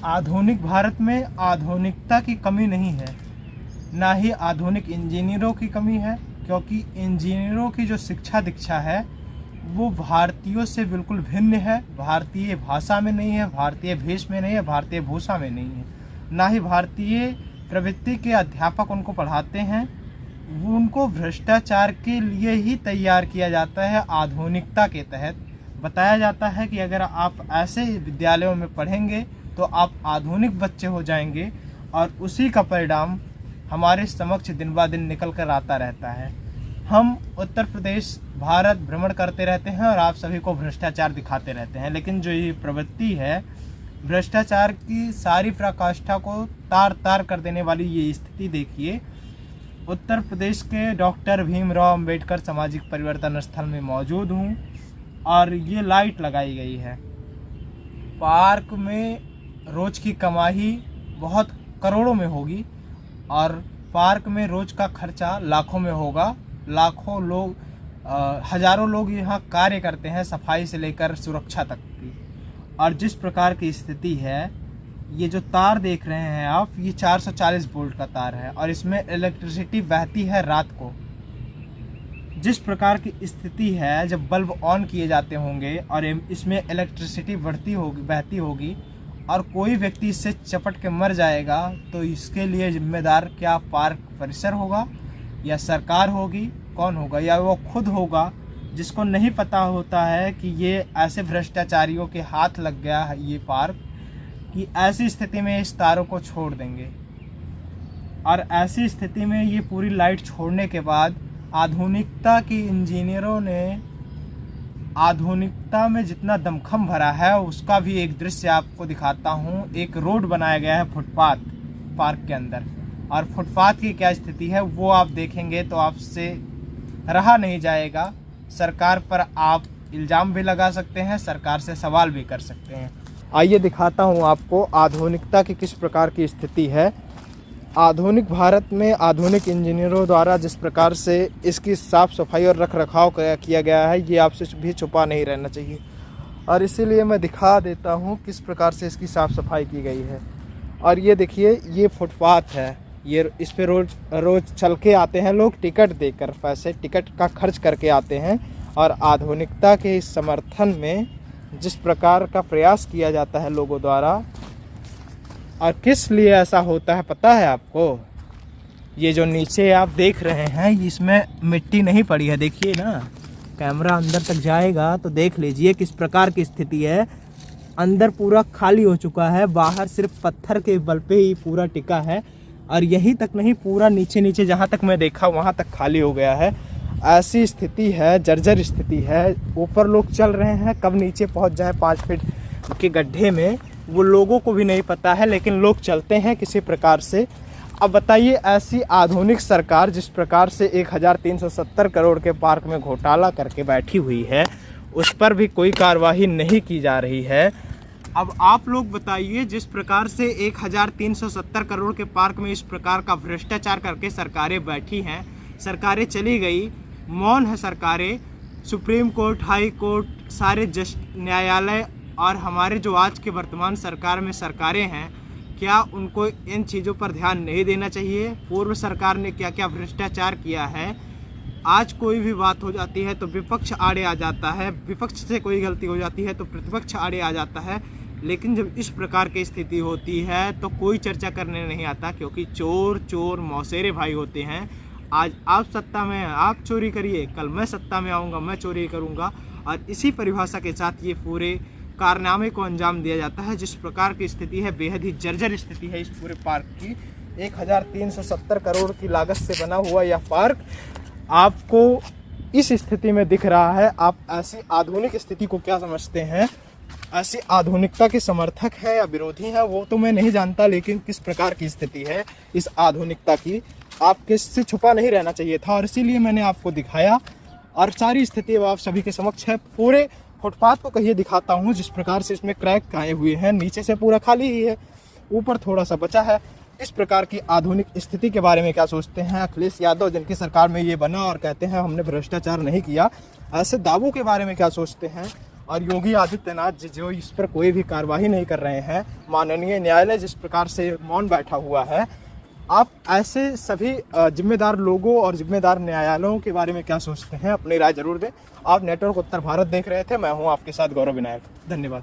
आधुनिक भारत में आधुनिकता की कमी नहीं है, ना ही आधुनिक इंजीनियरों की कमी है, क्योंकि इंजीनियरों की जो शिक्षा दीक्षा है वो भारतीयों से बिल्कुल भिन्न है। भारतीय भाषा में नहीं है, भारतीय भेष में नहीं है, भारतीय भूषा में नहीं है, ना ही भारतीय प्रवृत्ति के अध्यापक उनको पढ़ाते हैं। वो उनको भ्रष्टाचार के लिए ही तैयार किया जाता है। आधुनिकता के तहत बताया जाता है कि अगर आप ऐसे विद्यालयों में पढ़ेंगे तो आप आधुनिक बच्चे हो जाएंगे, और उसी का परिणाम हमारे समक्ष दिन ब दिन निकल कर आता रहता है। हम उत्तर प्रदेश भारत भ्रमण करते रहते हैं और आप सभी को भ्रष्टाचार दिखाते रहते हैं, लेकिन जो ये प्रवृत्ति है भ्रष्टाचार की सारी पराकाष्ठा को तार तार कर देने वाली ये स्थिति देखिए। उत्तर प्रदेश के डॉक्टर भीमराव अंबेडकर सामाजिक परिवर्तन स्थल में मौजूद हूँ और ये लाइट लगाई गई है। पार्क में रोज की कमाई बहुत करोड़ों में होगी और पार्क में रोज का खर्चा लाखों में होगा। लाखों लोग हजारों लोग यहाँ कार्य करते हैं, सफाई से लेकर सुरक्षा तक की। और जिस प्रकार की स्थिति है, ये जो तार देख रहे हैं आप, ये 440 वोल्ट का तार है और इसमें इलेक्ट्रिसिटी बहती है रात को। जिस प्रकार की स्थिति है, जब बल्ब ऑन किए जाते होंगे और इसमें इलेक्ट्रिसिटी बहती होगी और कोई व्यक्ति इससे चपट के मर जाएगा, तो इसके लिए जिम्मेदार क्या पार्क परिसर होगा या सरकार होगी? कौन होगा? या वो खुद होगा, जिसको नहीं पता होता है कि ये ऐसे भ्रष्टाचारियों के हाथ लग गया है ये पार्क, कि ऐसी स्थिति में इस तारों को छोड़ देंगे। और ऐसी स्थिति में ये पूरी लाइट छोड़ने के बाद आधुनिकता की इंजीनियरों ने आधुनिकता में जितना दमखम भरा है उसका भी एक दृश्य आपको दिखाता हूँ। एक रोड बनाया गया है फुटपाथ पार्क के अंदर, और फुटपाथ की क्या स्थिति है वो आप देखेंगे तो आपसे रहा नहीं जाएगा। सरकार पर आप इल्ज़ाम भी लगा सकते हैं, सरकार से सवाल भी कर सकते हैं। आइए दिखाता हूँ आपको आधुनिकता की किस प्रकार की स्थिति है। आधुनिक भारत में आधुनिक इंजीनियरों द्वारा जिस प्रकार से इसकी साफ़ सफाई और रख रखाव किया गया है, ये आपसे भी छुपा नहीं रहना चाहिए, और इसीलिए मैं दिखा देता हूँ किस प्रकार से इसकी साफ़ सफाई की गई है। और ये देखिए, ये फुटपाथ है, ये इस पे रोज़ चल के आते हैं लोग, टिकट देकर, पैसे टिकट का खर्च करके आते हैं। और आधुनिकता के इस समर्थन में जिस प्रकार का प्रयास किया जाता है लोगों द्वारा, और किस लिए ऐसा होता है पता है आपको? ये जो नीचे आप देख रहे हैं, इसमें मिट्टी नहीं पड़ी है, देखिए ना, कैमरा अंदर तक जाएगा तो देख लीजिए किस प्रकार की स्थिति है। अंदर पूरा खाली हो चुका है, बाहर सिर्फ पत्थर के बल पे ही पूरा टिका है, और यहीं तक नहीं, पूरा नीचे नीचे जहाँ तक मैं देखा वहाँ तक खाली हो गया है। ऐसी स्थिति है, जर्जर स्थिति है। ऊपर लोग चल रहे हैं, कब नीचे पहुँच जाए 5 फीट के गड्ढे में वो लोगों को भी नहीं पता है, लेकिन लोग चलते हैं किसी प्रकार से। अब बताइए, ऐसी आधुनिक सरकार जिस प्रकार से 1370 करोड़ के पार्क में घोटाला करके बैठी हुई है, उस पर भी कोई कार्रवाई नहीं की जा रही है। अब आप लोग बताइए, जिस प्रकार से 1370 करोड़ के पार्क में इस प्रकार का भ्रष्टाचार करके सरकारें बैठी हैं, सरकारें चली गई, मौन है सरकारें, सुप्रीम कोर्ट, हाई कोर्ट, सारे न्यायालय, और हमारे जो आज के वर्तमान सरकार में सरकारें हैं, क्या उनको इन चीज़ों पर ध्यान नहीं देना चाहिए? पूर्व सरकार ने क्या क्या भ्रष्टाचार किया है। आज कोई भी बात हो जाती है तो विपक्ष आड़े आ जाता है, विपक्ष से कोई गलती हो जाती है तो प्रतिपक्ष आड़े आ जाता है, लेकिन जब इस प्रकार की स्थिति होती है तो कोई चर्चा करने नहीं आता, क्योंकि चोर चोर मौसेरे भाई होते हैं। आज आप सत्ता में हैं, आप चोरी करिए, कल मैं सत्ता में आऊँगा, मैं चोरी करूँगा, और इसी परिभाषा के साथ ये पूरे कारनामे को अंजाम दिया जाता है। जिस प्रकार की स्थिति है, बेहद ही जर्जर स्थिति है इस पूरे पार्क की। 1370 करोड़ की लागत से बना हुआ यह पार्क आपको इस स्थिति में दिख रहा है। आप ऐसी आधुनिक स्थिति को क्या समझते हैं? ऐसी आधुनिकता के समर्थक हैं या विरोधी हैं वो तो मैं नहीं जानता, लेकिन किस प्रकार की स्थिति है इस आधुनिकता की, आप किससे छुपा नहीं रहना चाहिए था, और इसीलिए मैंने आपको दिखाया। और सारी स्थिति अब आप सभी के समक्ष है। पूरे फुटपाथ को कहिए दिखाता हूँ, जिस प्रकार से इसमें क्रैक आए हुए हैं, नीचे से पूरा खाली ही है, ऊपर थोड़ा सा बचा है। इस प्रकार की आधुनिक स्थिति के बारे में क्या सोचते हैं अखिलेश यादव, जिनकी सरकार में ये बना और कहते हैं हमने भ्रष्टाचार नहीं किया? ऐसे दावों के बारे में क्या सोचते हैं? और योगी आदित्यनाथ जी जो इस पर कोई भी कार्रवाई नहीं कर रहे हैं, माननीय न्यायालय जिस प्रकार से मौन बैठा हुआ है, आप ऐसे सभी जिम्मेदार लोगों और जिम्मेदार न्यायालयों के बारे में क्या सोचते हैं? अपनी राय जरूर दें। आप नेटवर्क उत्तर भारत देख रहे थे, मैं हूं आपके साथ गौरव विनायक। धन्यवाद।